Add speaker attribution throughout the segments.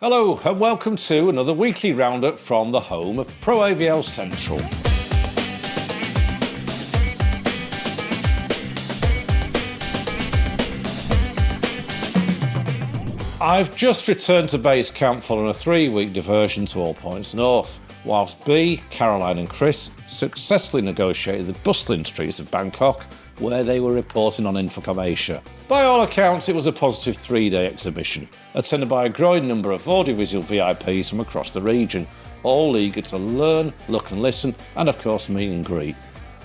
Speaker 1: Hello and welcome to another weekly roundup from the home of Pro AVL Central. I've just returned to base camp following a 3-week diversion to all points north, whilst B, Caroline and Chris successfully negotiated the bustling streets of Bangkok, where they were reporting on Infocomm Asia. By all accounts, it was a positive 3-day exhibition, attended by a growing number of audiovisual VIPs from across the region, all eager to learn, look and listen, and of course meet and greet.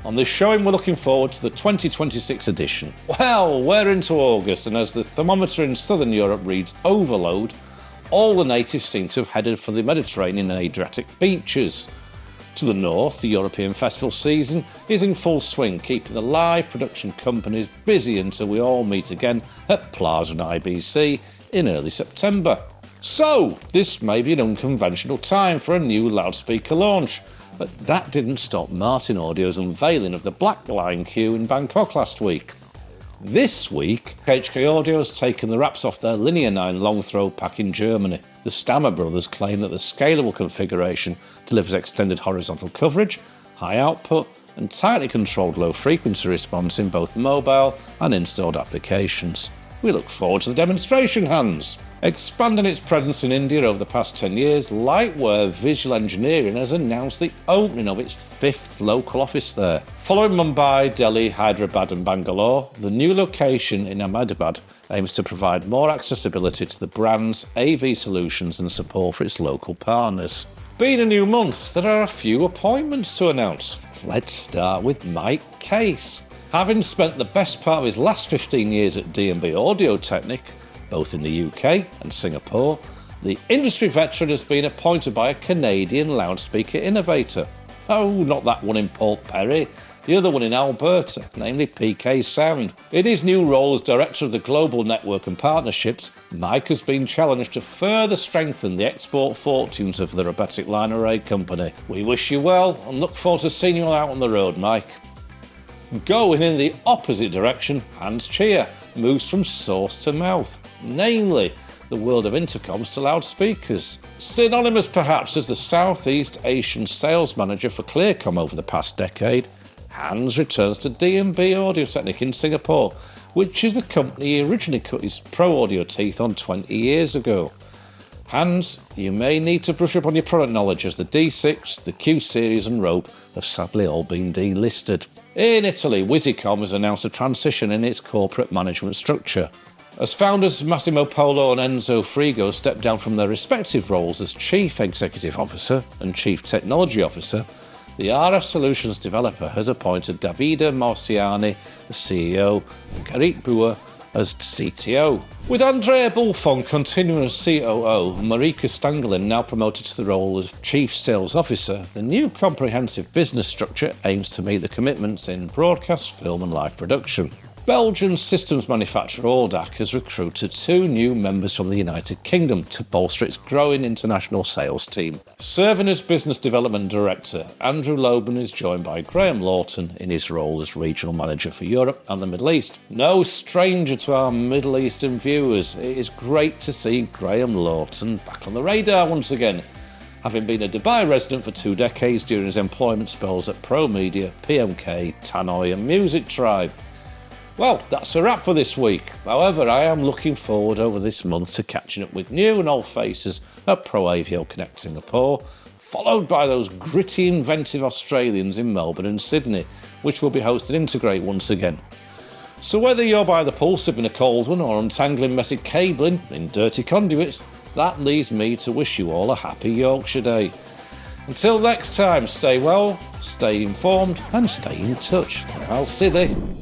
Speaker 1: On this showing, we're looking forward to the 2026 edition. Well, we're into August, and as the thermometer in southern Europe reads overload, all the natives seem to have headed for the Mediterranean and Adriatic beaches. To the north, the European festival season is in full swing, keeping the live production companies busy until we all meet again at Plaza and IBC in early September. So, this may be an unconventional time for a new loudspeaker launch, but that didn't stop Martin Audio's unveiling of the Black Line Q in Bangkok last week. This week, HK Audio has taken the wraps off their Linear 9 long throw pack in Germany. The Stammer brothers claim that the scalable configuration delivers extended horizontal coverage, high output, and tightly controlled low frequency response in both mobile and installed applications. We look forward to the demonstration hands. Expanding its presence in India over the past 10 years, Lightware Visual Engineering has announced the opening of its 5th local office there. Following Mumbai, Delhi, Hyderabad and Bangalore, the new location in Ahmedabad aims to provide more accessibility to the brand's AV solutions and support for its local partners. Being a new month, there are a few appointments to announce. Let's start with Mike Case. Having spent the best part of his last 15 years at D&B Audiotechnik, both in the UK and Singapore, the industry veteran has been appointed by a Canadian loudspeaker innovator. Oh, not that one in Port Perry, the other one in Alberta, namely PK Sound. In his new role as Director of the Global Network and Partnerships, Mike has been challenged to further strengthen the export fortunes of the robotic line array company. We wish you well and look forward to seeing you all out on the road, Mike. Going in the opposite direction, Hans Chia moves from source to mouth, namely the world of intercoms to loudspeakers. Synonymous perhaps as the Southeast Asian sales manager for Clearcom over the past decade, Hans returns to D&B Audiotechnik in Singapore, which is the company he originally cut his pro audio teeth on 20 years ago. Hans, you may need to brush up on your product knowledge as the D6, the Q Series and Rope have sadly all been delisted. In Italy, Wisycom has announced a transition in its corporate management structure. As founders Massimo Polo and Enzo Frigo step down from their respective roles as Chief Executive Officer and Chief Technology Officer, the RF Solutions developer has appointed Davide Marciani as CEO and Karit Bua as CTO. With Andrea Bullfon continuing as COO and Marika Stangelin now promoted to the role of Chief Sales Officer, the new comprehensive business structure aims to meet the commitments in broadcast, film and live production. Belgian systems manufacturer Audac has recruited 2 new members from the United Kingdom to bolster its growing international sales team. Serving as Business Development Director, Andrew Loban is joined by Graham Lawton in his role as Regional Manager for Europe and the Middle East. No stranger to our Middle Eastern viewers, it is great to see Graham Lawton back on the radar once again, having been a Dubai resident for 2 decades during his employment spells at Pro Media, PMK, Tannoy and Music Tribe. Well, that's a wrap for this week. However, I am looking forward over this month to catching up with new and old faces at Pro AVL Connect Singapore, followed by those gritty, inventive Australians in Melbourne and Sydney, which will be hosting Integrate once again. So whether you're by the pool sipping a cold one or untangling messy cabling in dirty conduits, that leaves me to wish you all a happy Yorkshire Day. Until next time, stay well, stay informed and stay in touch. I'll see you.